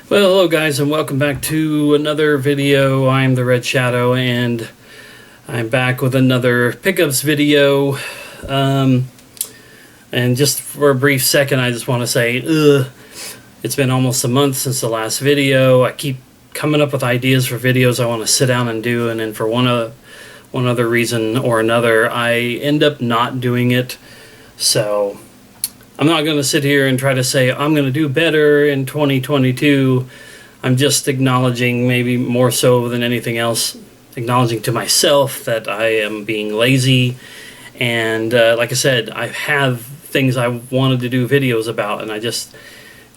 Well, hello guys, and welcome back to another video. I'm the Red Shadow, and I'm back with another pickups video. And just for a brief second, I just want to say, it's been almost a month since the last video. I keep coming up with ideas for videos I want to sit down and do, and then for one other reason or another, I end up not doing it. So I'm not going to sit here and try to say I'm going to do better in 2022. I'm just acknowledging, maybe more so than anything else, acknowledging to myself that I am being lazy. And like I said, I have things I wanted to do videos about, and I just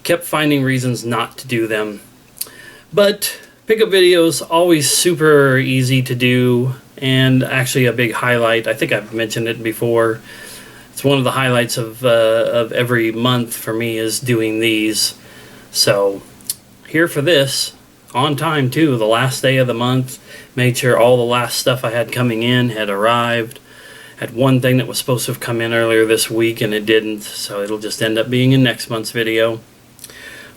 kept finding reasons not to do them. But pickup videos, always super easy to do, and actually a big highlight. I think I've mentioned it before. It's one of the highlights of every month for me is doing these. So here for this, on time too, the last day of the month. Made sure all the last stuff I had coming in had arrived. Had one thing that was supposed to have come in earlier this week and it didn't, so it'll just end up being in next month's video.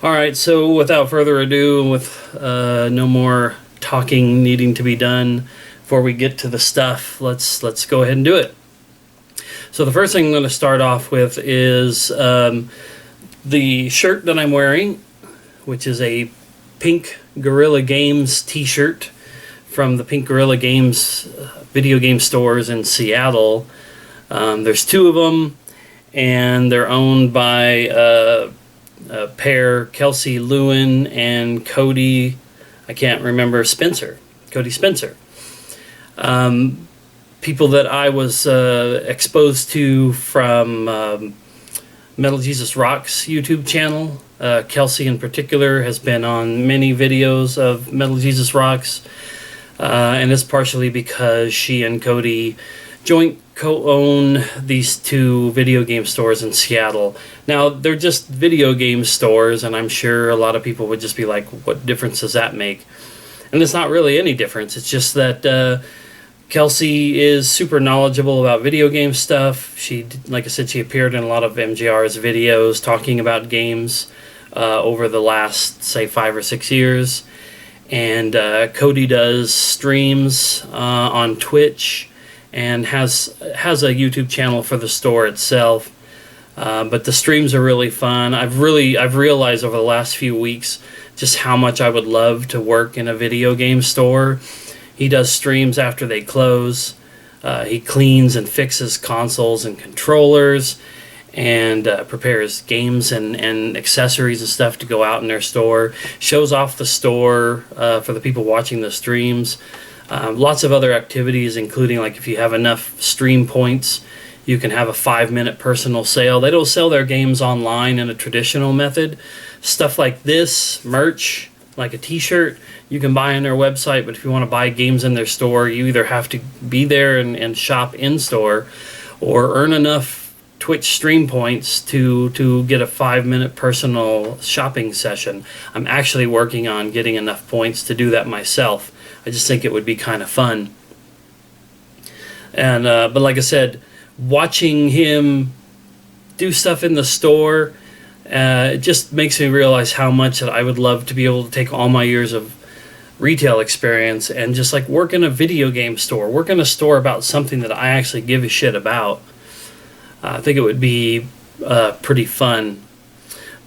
Alright, so without further ado, with no more talking needing to be done before we get to the stuff, let's go ahead and do it. So the first thing I'm going to start off with is the shirt that I'm wearing, which is a Pink Gorilla Games t-shirt from the Pink Gorilla Games video game stores in Seattle. There's two of them, and they're owned by a pair, Kelsey Lewin and Cody, I can't remember, Cody Spencer. People that I was exposed to from Metal Jesus Rock's YouTube channel. Kelsey in particular has been on many videos of Metal Jesus Rock's, and it's partially because she and Cody joint co-own these two video game stores in Seattle. Now, they're just video game stores, and I'm sure a lot of people would just be like, what difference does that make? And it's not really any difference. It's just that Kelsey is super knowledgeable about video game stuff. She, like I said, she appeared in a lot of MJR's videos talking about games over the last, say, 5 or 6 years. And Cody does streams on Twitch and has a YouTube channel for the store itself. But the streams are really fun. I've realized over the last few weeks just how much I would love to work in a video game store. He does streams after they close. He cleans and fixes consoles and controllers, and prepares games and accessories and stuff to go out in their store. Shows off the store for the people watching the streams. Lots of other activities, including, like, if you have enough stream points, you can have a 5-minute personal sale. They don't sell their games online in a traditional method. Stuff like this, merch, like a t-shirt, you can buy on their website, but if you want to buy games in their store, you either have to be there and shop in-store, or earn enough Twitch stream points to get a 5-minute personal shopping session. I'm actually working on getting enough points to do that myself. I just think it would be kind of fun. And but like I said, watching him do stuff in the store, it just makes me realize how much that I would love to be able to take all my years of retail experience and just, like, work in a video game store, work in a store about something that I actually give a shit about. I think it would be pretty fun.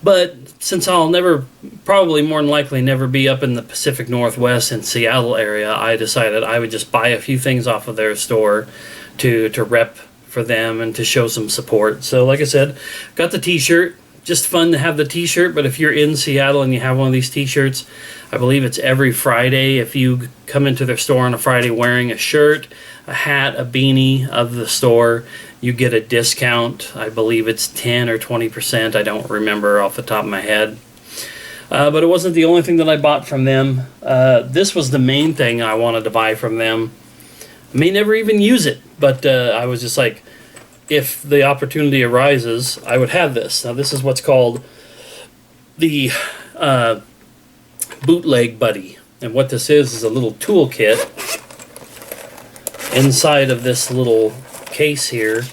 But since I'll probably more than likely never be up in the Pacific Northwest and Seattle area, I decided I would just buy a few things off of their store to rep for them and to show some support. So like I said, got the t-shirt. Just fun to have the t-shirt, but if you're in Seattle and you have one of these t-shirts, I believe it's every Friday. If you come into their store on a Friday wearing a shirt, a hat, a beanie of the store, you get a discount. I believe it's 10 or 20%. I don't remember off the top of my head. But it wasn't the only thing that I bought from them. This was the main thing I wanted to buy from them. I may never even use it, but I was just like, if the opportunity arises, I would have this. Now, this is what's called the Bootleg Buddy. And what this is a little toolkit. Inside of this little case here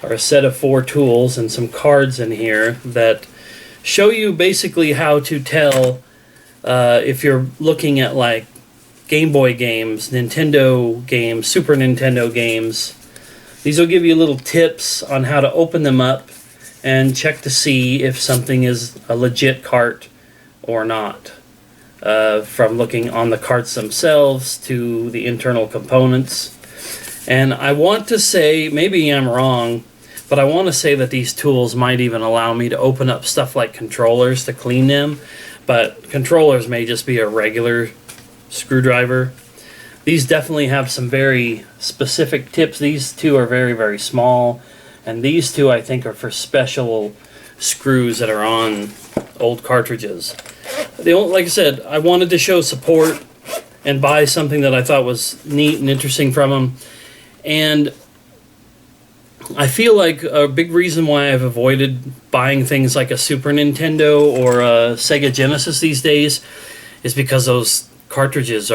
are a set of 4 tools and some cards in here that show you basically how to tell if you're looking at like Game Boy games, Nintendo games, Super Nintendo games, these will give you little tips on how to open them up and check to see if something is a legit cart or not. From looking on the carts themselves to the internal components. And I want to say, maybe I'm wrong, but I want to say that these tools might even allow me to open up stuff like controllers to clean them. But controllers may just be a regular screwdriver. These definitely have some very specific tips. These two are very, very small. And these two, I think, are for special screws that are on old cartridges. Like I said, I wanted to show support and buy something that I thought was neat and interesting from them. And I feel like a big reason why I've avoided buying things like a Super Nintendo or a Sega Genesis these days is because those cartridges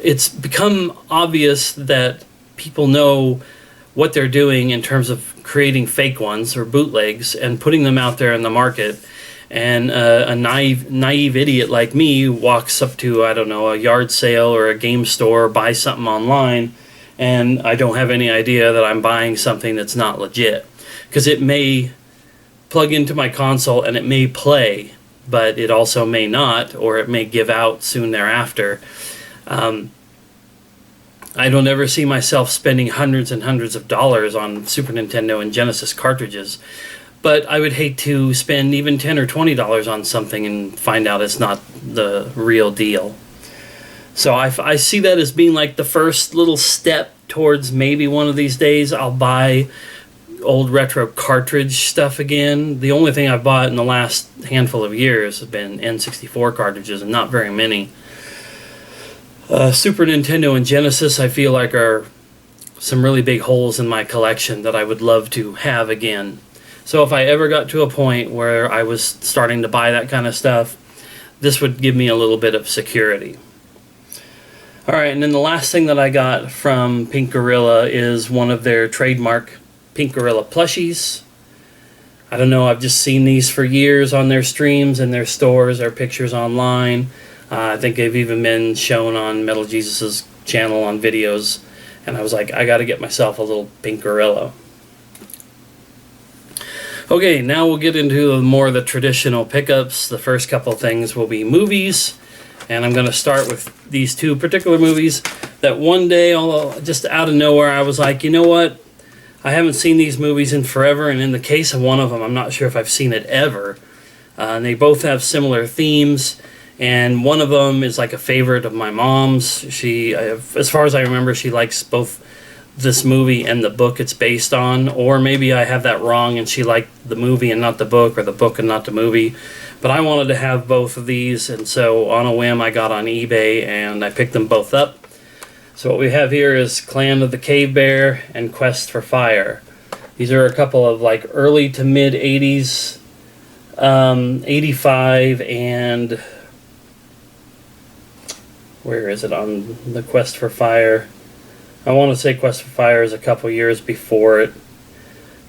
it's become obvious that people know what they're doing in terms of creating fake ones or bootlegs and putting them out there in the market. And a naive idiot like me walks up to, I don't know, a yard sale or a game store, buys something online, and I don't have any idea that I'm buying something that's not legit. Because it may plug into my console and it may play, but it also may not, or it may give out soon thereafter. I don't ever see myself spending hundreds and hundreds of dollars on Super Nintendo and Genesis cartridges. But I would hate to spend even $10 or $20 on something and find out it's not the real deal. So I see that as being like the first little step towards maybe one of these days I'll buy old retro cartridge stuff again. The only thing I've bought in the last handful of years have been N64 cartridges, and not very many. Super Nintendo and Genesis I feel like are some really big holes in my collection that I would love to have again. So if I ever got to a point where I was starting to buy that kind of stuff, this would give me a little bit of security. Alright, and then the last thing that I got from Pink Gorilla is one of their trademark Pink Gorilla plushies. I don't know, I've just seen these for years on their streams and their stores, their pictures online. I think they've even been shown on Metal Jesus' channel on videos. And I was like, I gotta get myself a little Pink Gorilla. Okay, now we'll get into more of the traditional pickups. The first couple things will be movies. And I'm going to start with these two particular movies that one day, just out of nowhere, I was like, you know what? I haven't seen these movies in forever. And in the case of one of them, I'm not sure if I've seen it ever. And they both have similar themes. And one of them is like a favorite of my mom's. She, as far as I remember, she likes both this movie and the book it's based on, or maybe I have that wrong and she liked the movie and not the book, or the book and not the movie. But I wanted to have both of these, and so on a whim I got on eBay and I picked them both up. So what we have here is Clan of the Cave Bear and Quest for Fire. These are a couple of like early to mid 80s, 85, and where is it on the Quest for Fire? I want to say Quest for Fire is a couple years before it,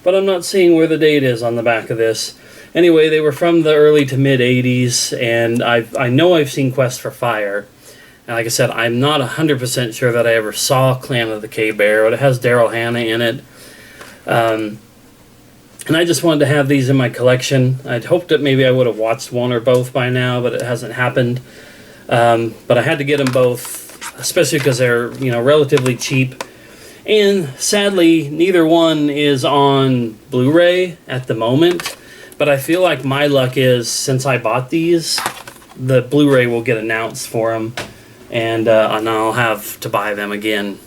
but I'm not seeing where the date is on the back of this. Anyway, they were from the early to mid 80s, and I know I've seen Quest for Fire. And like I said, I'm not 100% sure that I ever saw Clan of the Cave Bear, but it has Daryl Hannah in it. And I just wanted to have these in my collection. I'd hoped that maybe I would have watched one or both by now, but it hasn't happened. But I had to get them both, especially because they're, relatively cheap. And sadly, neither one is on Blu-ray at the moment. But I feel like my luck is, since I bought these, the Blu-ray will get announced for them, and I'll have to buy them again.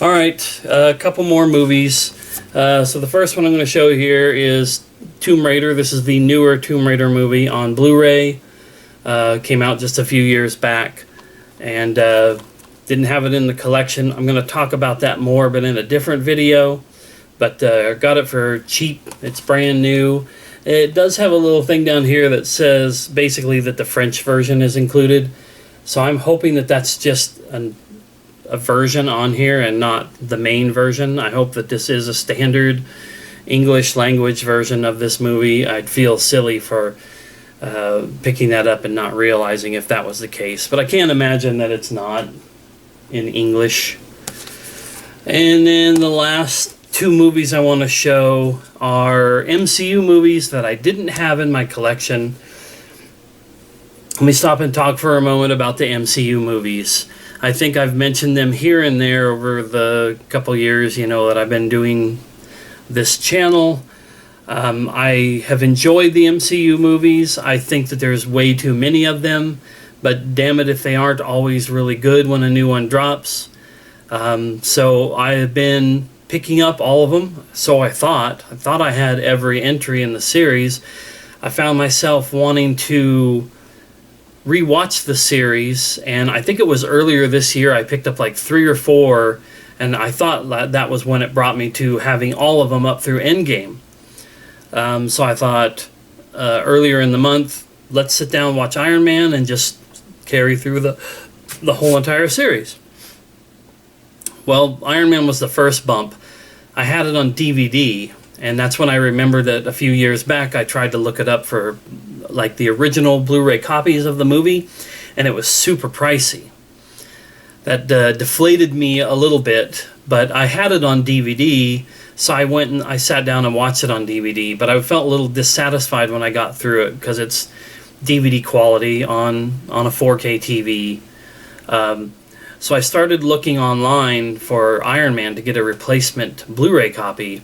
Alright, a couple more movies. So the first one I'm going to show here is Tomb Raider. This is the newer Tomb Raider movie on Blu-ray. Came out just a few years back, and didn't have it in the collection. I'm going to talk about that more, but in a different video. But got it for cheap. It's brand new. It does have a little thing down here that says basically that the French version is included. So I'm hoping that that's just a version on here and not the main version. I hope that this is a standard English language version of this movie, I'd feel silly for picking that up and not realizing if that was the case. But I can't imagine that it's not in English. And then the last two movies I want to show are MCU movies that I didn't have in my collection. Let me stop and talk for a moment about the MCU movies. I think I've mentioned them here and there over the couple years, that I've been doing this channel. I have enjoyed the MCU movies. I think that there's way too many of them, but damn it if they aren't always really good when a new one drops. So I have been picking up all of them, so I thought I had every entry in the series. I found myself wanting to rewatch the series, and I think it was earlier this year I picked up like 3 or 4, and I thought that was when it brought me to having all of them up through Endgame. So I thought earlier in the month, let's sit down and watch Iron Man and just carry through the whole entire series. Well, Iron Man was the first bump. I had it on DVD, and that's when I remembered that a few years back I tried to look it up for like the original Blu-ray copies of the movie, and it was super pricey. That deflated me a little bit, but I had it on DVD, so I went and I sat down and watched it on DVD, but I felt a little dissatisfied when I got through it because it's DVD quality on a 4K TV. So I started looking online for Iron Man to get a replacement Blu-ray copy.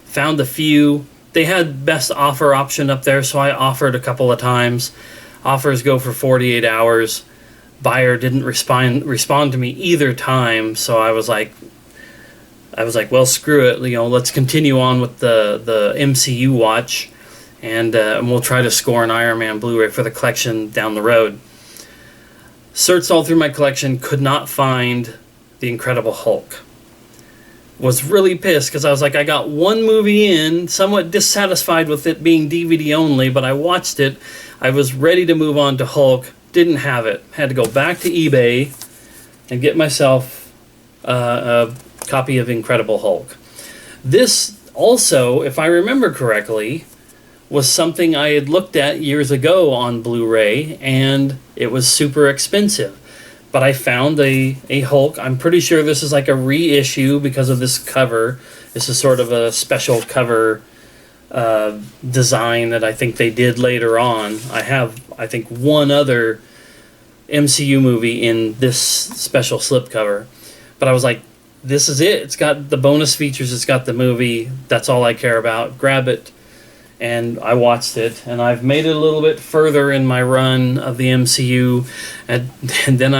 Found a few. They had best offer option up there, so I offered a couple of times. Offers go for 48 hours. Buyer didn't respond to me either time, so I was like, well, screw it. Let's continue on with the MCU watch, and we'll try to score an Iron Man Blu-ray for the collection down the road. Searched all through my collection, could not find The Incredible Hulk. Was really pissed because I was like, I got one movie in, somewhat dissatisfied with it being DVD only, but I watched it. I was ready to move on to Hulk, didn't have it. Had to go back to eBay and get myself a copy of Incredible Hulk. This also, if I remember correctly, was something I had looked at years ago on Blu-ray, and it was super expensive. But I found a Hulk. I'm pretty sure this is like a reissue because of this cover. This is sort of a special cover design that I think they did later on. I have, I think, one other MCU movie in this special slipcover. But I was like, this is it. It's got the bonus features. It's got the movie. That's all I care about. Grab it. And I watched it, and I've made it a little bit further in my run of the MCU, and then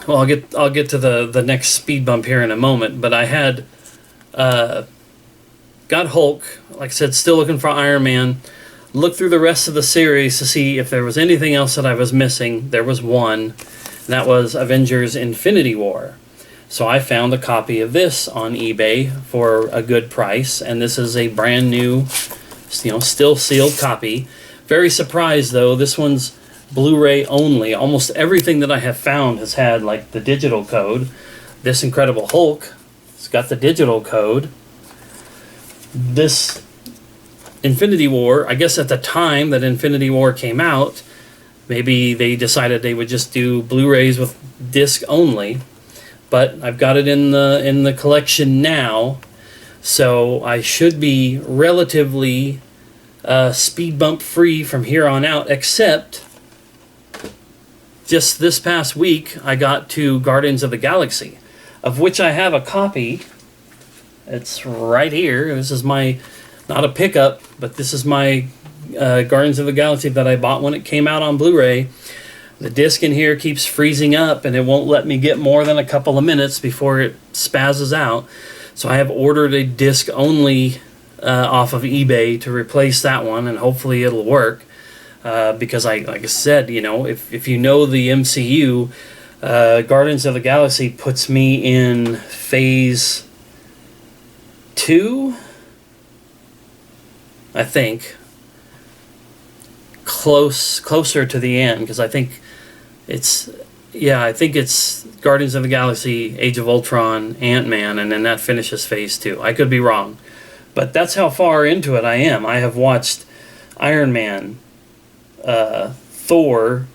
I'll get to the next speed bump here in a moment. But I had got Hulk, like I said, still looking for Iron Man. Looked through the rest of the series to see if there was anything else that I was missing. There was one, and that was Avengers Infinity War. So I found a copy of this on eBay for a good price, and this is a brand new, still sealed copy. Very surprised though, this one's Blu-ray only. Almost everything that I have found has had like the digital code. This Incredible Hulk, it's got the digital code. This Infinity War, I guess at the time that Infinity War came out, maybe they decided they would just do Blu-rays with disc only. But I've got it in the collection now, so I should be relatively speed bump free from here on out, except just this past week I got to Guardians of the Galaxy, of which I have a copy. It's right here. This is my, not a pickup, but this is my Guardians of the Galaxy that I bought when it came out on Blu-ray. The disc in here keeps freezing up, and it won't let me get more than a couple of minutes before it spazzes out. So I have ordered a disc only off of eBay to replace that one, and hopefully it'll work. Because like I said, if you know the MCU, Guardians of the Galaxy puts me in phase 2, I think. Closer to the end, because I think it's yeah, I think it's Guardians of the Galaxy, Age of Ultron, Ant-Man, and then that finishes Phase 2. I could be wrong. But that's how far into it I am. I have watched Iron Man, Thor,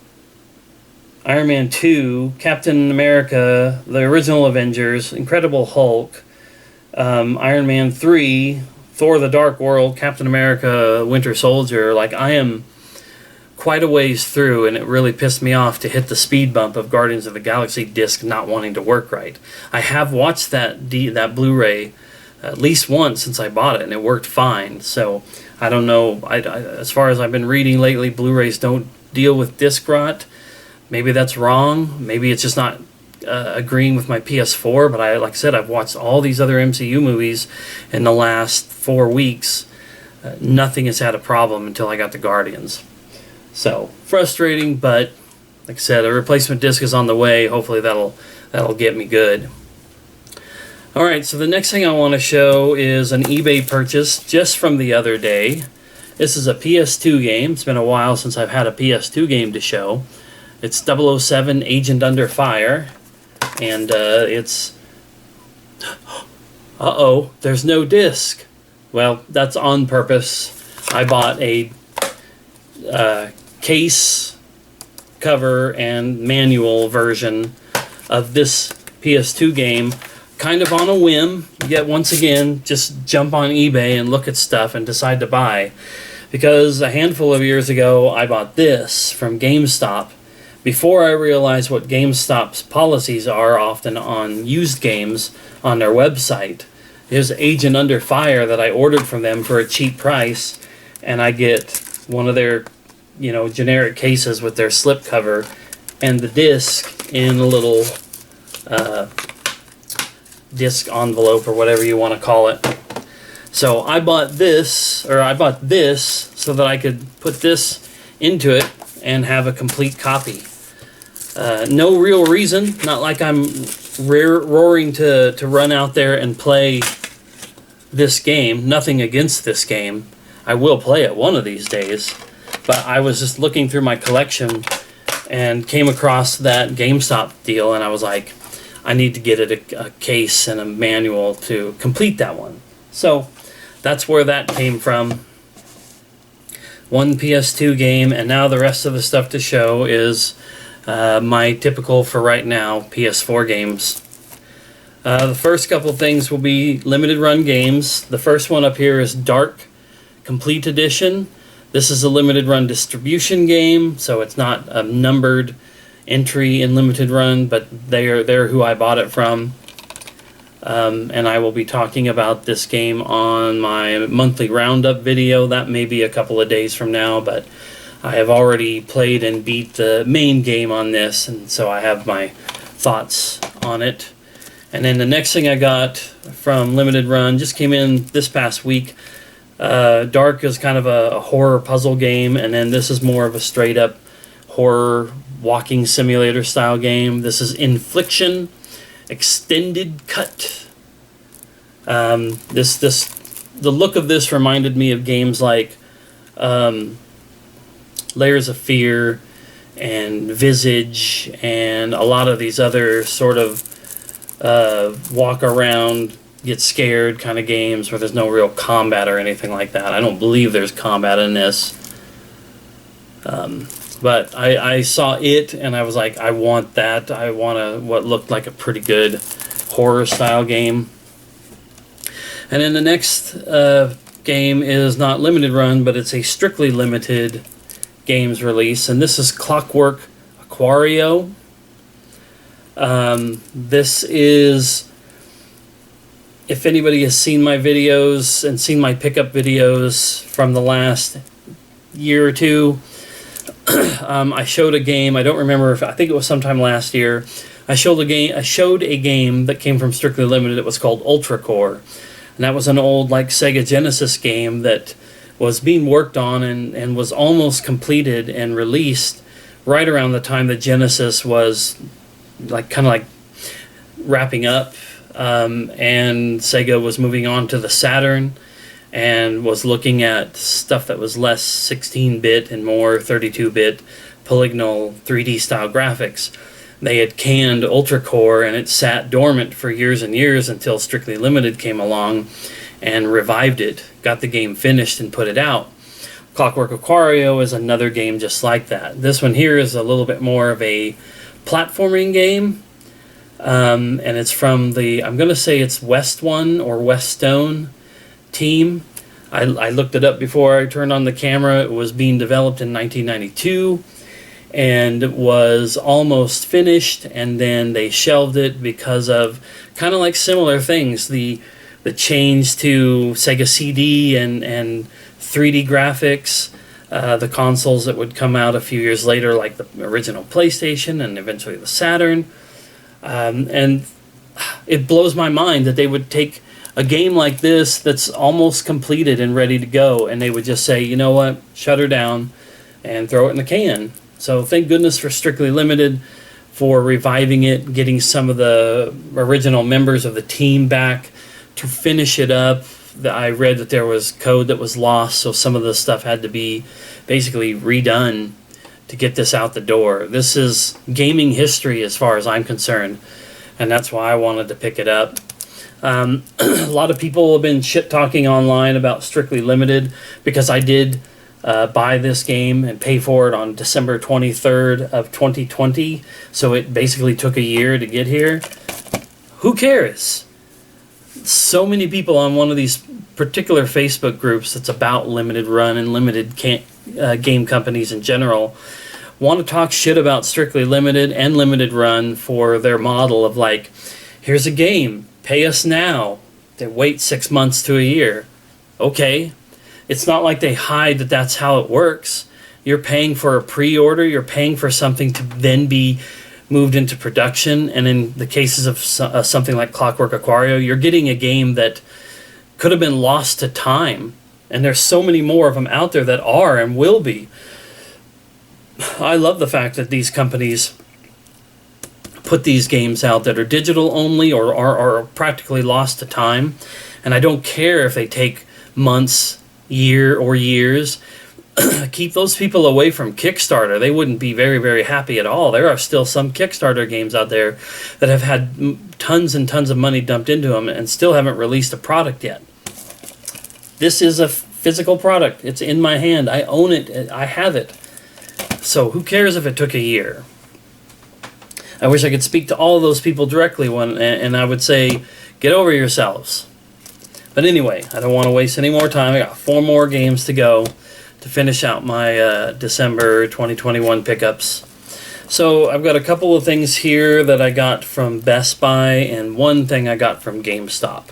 Iron Man 2, Captain America, the original Avengers, Incredible Hulk, Iron Man 3, Thor the Dark World, Captain America, Winter Soldier. Like, I am quite a ways through, and it really pissed me off to hit the speed bump of Guardians of the Galaxy disc not wanting to work right. I have watched that Blu-ray at least once since I bought it, and it worked fine. So I don't know. As far as I've been reading lately, Blu-rays don't deal with disc rot. Maybe that's wrong. Maybe it's just not agreeing with my PS4. But like I said, I've watched all these other MCU movies in the last 4 weeks. Nothing has had a problem until I got the Guardians. So frustrating, but like I said, a replacement disc is on the way. Hopefully that'll get me good. Alright, so the next thing I want to show is an eBay purchase just from the other day. This is a PS2 game. It's been a while since I've had a PS2 game to show. It's 007 Agent Under Fire, and it's... Uh-oh, there's no disc. Well, that's on purpose. I bought a case, cover, and manual version of this PS2 game, kind of on a whim. Yet once again, just jump on eBay and look at stuff and decide to buy. Because a handful of years ago, I bought this from GameStop before I realized what GameStop's policies are often on used games on their website. Here's Agent Under Fire that I ordered from them for a cheap price, and I get one of their, generic cases with their slipcover and the disc in a little disc envelope or whatever you want to call it. So I bought this so that I could put this into it and have a complete copy. No real reason, not like I'm roaring to run out there and play this game. Nothing against this game. I will play it one of these days. But I was just looking through my collection and came across that GameStop deal, and I was like, I need to get it a case and a manual to complete that one. So that's where that came from. One PS2 game, and now the rest of the stuff to show is my typical, for right now, PS4 games. The first couple things will be limited run games. The first one up here is Dark Complete Edition. This is a limited run distribution game, so it's not a numbered entry in limited run, but they're who I bought it from. And I will be talking about this game on my monthly roundup video. That may be a couple of days from now, but I have already played and beat the main game on this, and so I have my thoughts on it. And then the next thing I got from limited run just came in this past week. Dark is kind of a horror puzzle game, and then this is more of a straight up horror walking simulator style game. This is Infliction Extended Cut. The look of this reminded me of games like Layers of Fear and Visage and a lot of these other sort of walk around, get scared kind of games where there's no real combat or anything like that. I don't believe there's combat in this. But I saw it and I was like, I want that. I want what looked like a pretty good horror style game. And then the next game is not limited run, but it's a strictly limited games release, and this is Clockwork Aquario. This is, if anybody has seen my videos and seen my pickup videos from the last year or two, I showed a game. I don't remember I think it was sometime last year. I showed a game that came from Strictly Limited. It was called Ultracore, and that was an old Sega Genesis game that was being worked on and was almost completed and released right around the time that Genesis was kind of wrapping up, and Sega was moving on to the Saturn and was looking at stuff that was less 16-bit and more 32-bit polygonal 3D style graphics. they had canned Ultracore, and it sat dormant for years and years until Strictly Limited came along and revived it, got the game finished, and put it out. Clockwork Aquario is another game just like that. This one here is a little bit more of a platforming game, and it's from the, I'm going to say it's West One or West Stone team. I looked it up before I turned on the camera. It was being developed in 1992 and was almost finished, and then they shelved it because of kind of like similar things. The change to Sega CD and 3D graphics, the consoles that would come out a few years later, like the original PlayStation and eventually the Saturn. And it blows my mind that they would take a game like this that's almost completed and ready to go, and they would just say, you know what, shut her down and throw it in the can. So thank goodness for Strictly Limited for reviving it, getting some of the original members of the team back to finish it up. I read that there was code that was lost, so some of the stuff had to be basically redone to get this out the door. This is gaming history as far as I'm concerned, and that's why I wanted to pick it up. A lot of people have been shit-talking online about Strictly Limited because I did buy this game and pay for it on December 23rd of 2020, so it basically took a year to get here. Who cares? So many people on one of these particular Facebook groups that's about limited run and limited game companies in general want to talk shit about Strictly Limited and limited run for their model of like, here's a game, pay us now, they wait 6 months to a year. Okay, it's not like they hide that that's how it works. You're paying for a pre-order, you're paying for something to then be moved into production, and in the cases of something like Clockwork Aquario, you're getting a game that could have been lost to time, and there's so many more of them out there that are and will be. I love the fact that these companies put these games out that are digital only or are practically lost to time, and I don't care if they take months, year, or years. Keep those people away from Kickstarter. They wouldn't be very, very happy at all. There are still some Kickstarter games out there that have had tons and tons of money dumped into them and still haven't released a product yet. This is a physical product. It's in my hand. I own it. I have it. So who cares if it took a year? I wish I could speak to all of those people directly, and I would say, get over yourselves. But anyway, I don't want to waste any more time. I got 4 more games to go to finish out my December 2021 pickups. So I've got a couple of things here that I got from Best Buy and one thing I got from GameStop.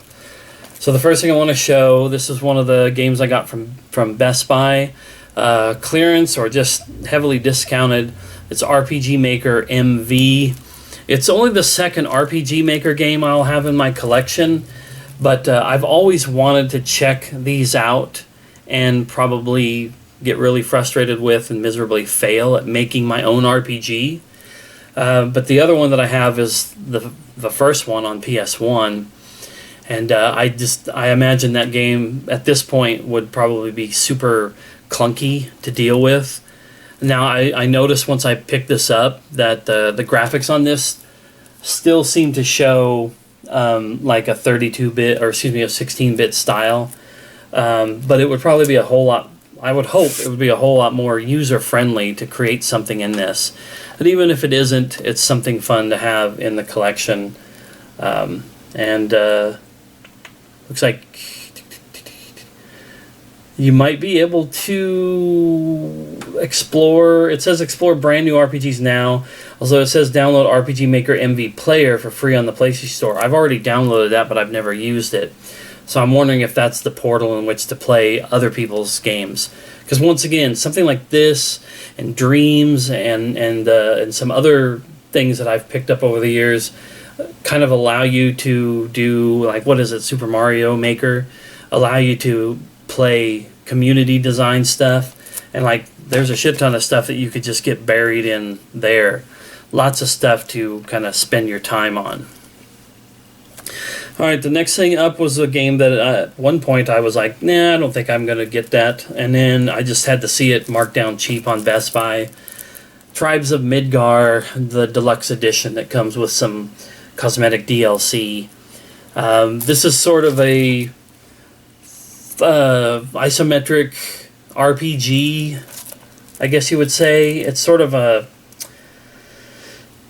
So the first thing I want to show, this is one of the games I got from Best Buy. Clearance or just heavily discounted. It's RPG Maker MV. It's only the second RPG Maker game I'll have in my collection, but I've always wanted to check these out and probably get really frustrated with and miserably fail at making my own RPG. But the other one that I have is the first one on PS1. And I imagine that game at this point would probably be super clunky to deal with. Now I noticed once I picked this up that the graphics on this still seem to show like a 32-bit or excuse me, a 16-bit style. But it would probably be a whole lot, I would hope it would be a whole lot more user-friendly to create something in this. But even if it isn't, it's something fun to have in the collection. Looks like you might be able to explore, it says explore brand new RPGs now, although it says download RPG Maker MV Player for free on the PlayStation Store. I've already downloaded that, but I've never used it. So I'm wondering if that's the portal in which to play other people's games. Because once again, something like this and Dreams and some other things that I've picked up over the years kind of allow you to do, like, what is it, Super Mario Maker? Allow you to play community design stuff. And, like, there's a shit ton of stuff that you could just get buried in there. Lots of stuff to kind of spend your time on. Alright, the next thing up was a game that at one point I was like, nah, I don't think I'm going to get that. And then I just had to see it marked down cheap on Best Buy. Tribes of Midgar, the deluxe edition that comes with some cosmetic DLC. This is sort of a isometric RPG, I guess you would say. It's sort of a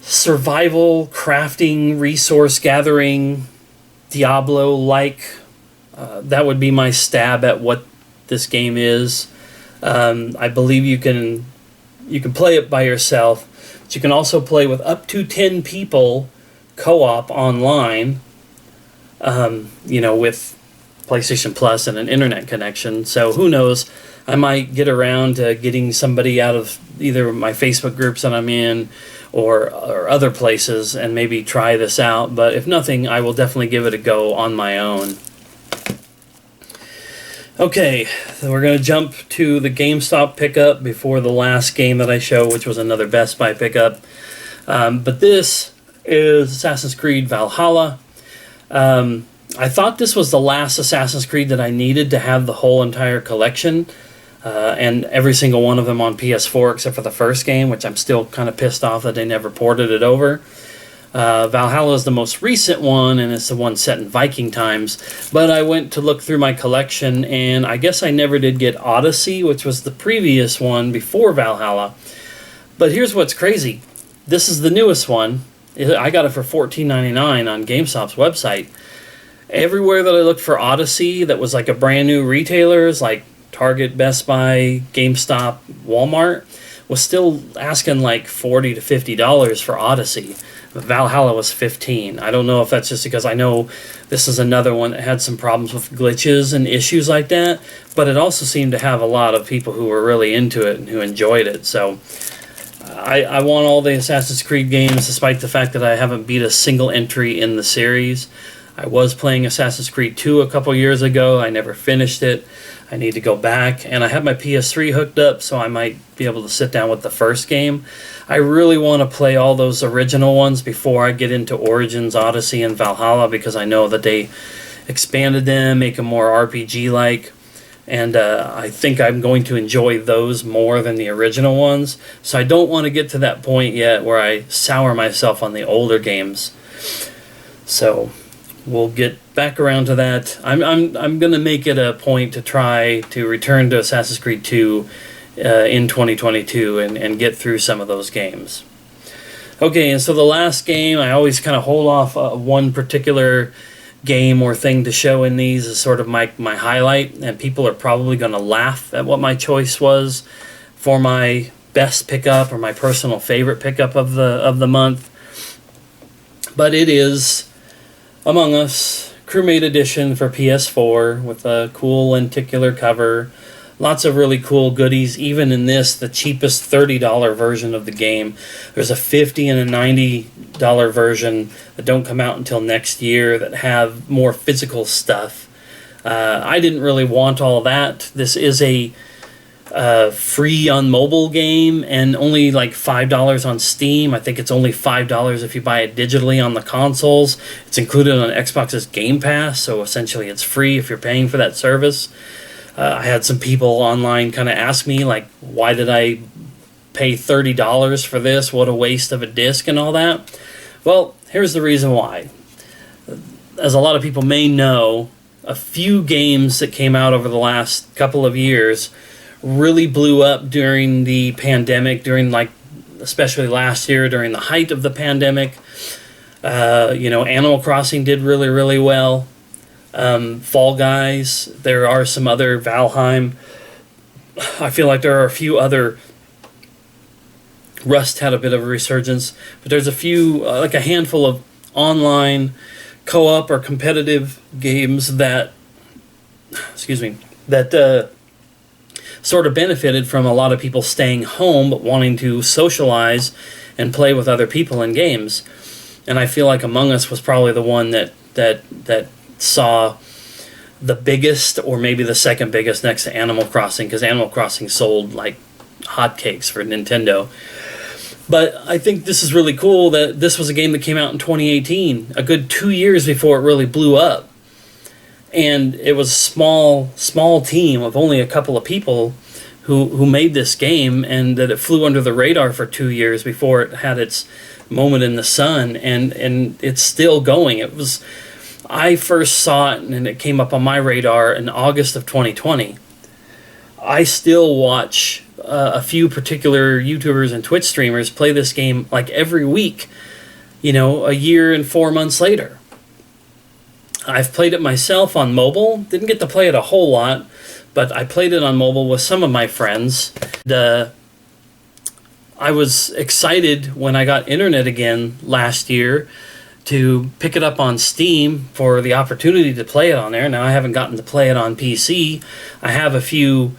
survival, crafting, resource gathering, Diablo-like. That would be my stab at what this game is. I believe you can play it by yourself, but you can also play with up to 10 people co-op online, with PlayStation Plus and an internet connection. So who knows, I might get around to getting somebody out of either my Facebook groups that I'm in or other places and maybe try this out. But if nothing, I will definitely give it a go on my own. Okay, so we're going to jump to the GameStop pickup before the last game that I show, which was another Best Buy pickup. But this is Assassin's Creed Valhalla. I thought this was the last Assassin's Creed that I needed to have the whole entire collection, and every single one of them on PS4 except for the first game, which I'm still kind of pissed off that they never ported it over. Valhalla is the most recent one, and it's the one set in Viking times. But I went to look through my collection, and I guess I never did get Odyssey, which was the previous one before Valhalla. But here's what's crazy. This is the newest one. I got it for $14.99 on GameStop's website. Everywhere that I looked for Odyssey that was like a brand new retailers, like Target, Best Buy, GameStop, Walmart, was still asking like $40 to $50 for Odyssey. Valhalla was $15. I don't know if that's just because I know this is another one that had some problems with glitches and issues like that, but it also seemed to have a lot of people who were really into it and who enjoyed it. So I want all the Assassin's Creed games, despite the fact that I haven't beat a single entry in the series. I was playing Assassin's Creed 2 a couple years ago. I never finished it. I need to go back. And I have my PS3 hooked up, so I might be able to sit down with the first game. I really want to play all those original ones before I get into Origins, Odyssey, and Valhalla, because I know that they expanded them, make them more RPG-like. And I think I'm going to enjoy those more than the original ones. So I don't want to get to that point yet where I sour myself on the older games. So we'll get back around to that. I'm going to make it a point to try to return to Assassin's Creed 2 in 2022 and get through some of those games. Okay, and so the last game, I always kind of hold off one particular game or thing to show in these is sort of my highlight, and people are probably going to laugh at what my choice was for my best pickup or my personal favorite pickup of the month. But it is Among Us Crewmate Edition for PS4 with a cool lenticular cover. Lots of really cool goodies, even in this, the cheapest $30 version of the game. There's a $50 and a $90 version that don't come out until next year that have more physical stuff. I didn't really want all that. This is a free on mobile game and only like $5 on Steam. I think it's only $5 if you buy it digitally on the consoles. It's included on Xbox's Game Pass, so essentially it's free if you're paying for that service. I had some people online kind of ask me, like, why did I pay $30 for this? What a waste of a disc and all that. Well, here's the reason why. As a lot of people may know, a few games that came out over the last couple of years really blew up during the pandemic, especially last year, during the height of the pandemic. Animal Crossing did really, really well. Fall Guys, there are some other Valheim. I feel like there are a few other. Rust had a bit of a resurgence, but there's a few, like a handful of online co-op or competitive games that, sort of benefited from a lot of people staying home but wanting to socialize and play with other people in games. And I feel like Among Us was probably the one that saw the biggest, or maybe the second biggest, next to Animal Crossing, because Animal Crossing sold like hotcakes for Nintendo. But I think this is really cool that this was a game that came out in 2018, a good 2 years before it really blew up. And it was a small team of only a couple of people who made this game, and that it flew under the radar for 2 years before it had its moment in the sun, and it's still going. I first saw it and it came up on my radar in August of 2020. I still watch a few particular YouTubers and Twitch streamers play this game like every week, you know, a year and 4 months later. I've played it myself on mobile. Didn't get to play it a whole lot, but I played it on mobile with some of my friends. I was excited when I got internet again last year to pick it up on Steam for the opportunity to play it on there. Now I haven't gotten to play it on PC. I have a few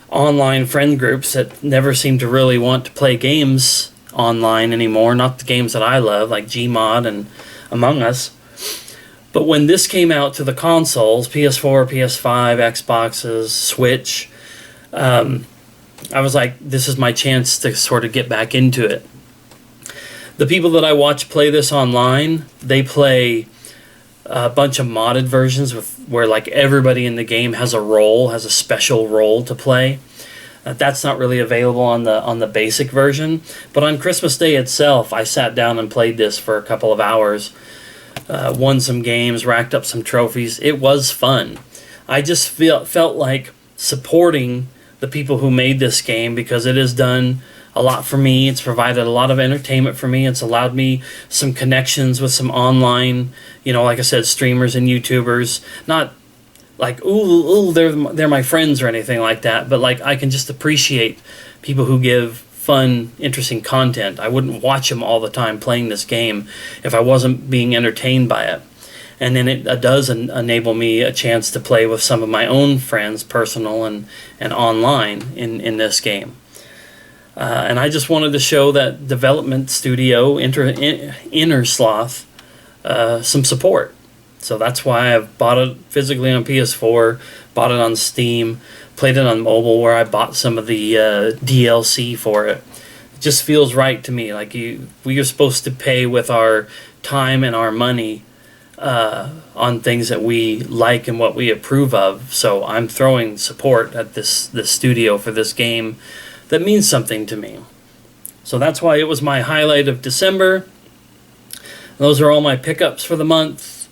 online friend groups that never seem to really want to play games online anymore. Not the games that I love, like Gmod and Among Us. But when this came out to the consoles, PS4, PS5, Xboxes, Switch, I was like, this is my chance to sort of get back into it. The people that I watch play this online, they play a bunch of modded versions where like everybody in the game has a special role to play. That's not really available on the basic version. But on Christmas Day itself, I sat down and played this for a couple of hours. Won some games, racked up some trophies. It was fun. I just felt like supporting the people who made this game, because it has done a lot for me. It's provided a lot of entertainment for me. It's allowed me some connections with some online, you know, like I said, streamers and YouTubers. Not like, ooh, they're my friends or anything like that, but like I can just appreciate people who give fun, interesting content. I wouldn't watch them all the time playing this game if I wasn't being entertained by it. And then it does enable me a chance to play with some of my own friends, personal and online, in this game. And I just wanted to show that development studio, Innersloth, some support. So that's why I've bought it physically on PS4, bought it on Steam, played it on mobile where I bought some of the DLC for it. It just feels right to me. Like we are supposed to pay with our time and our money on things that we like and what we approve of. So I'm throwing support at this studio for this game that means something to me. So that's why it was my highlight of December. Those are all my pickups for the month.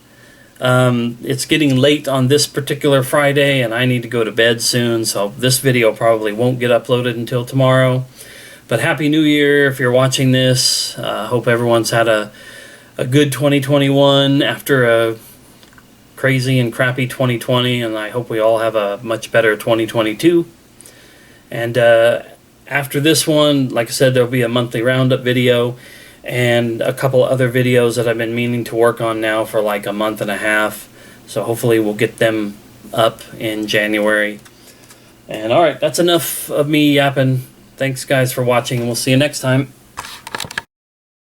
It's getting late on this particular Friday and I need to go to bed soon, so this video probably won't get uploaded until tomorrow. But Happy New Year if you're watching this. Hope everyone's had a good 2021 after a crazy and crappy 2020, and I hope we all have a much better 2022. And after this one, like I said, there'll be a monthly roundup video and a couple other videos that I've been meaning to work on now for like a month and a half. So hopefully we'll get them up in January. And alright, that's enough of me yapping. Thanks guys for watching, and we'll see you next time.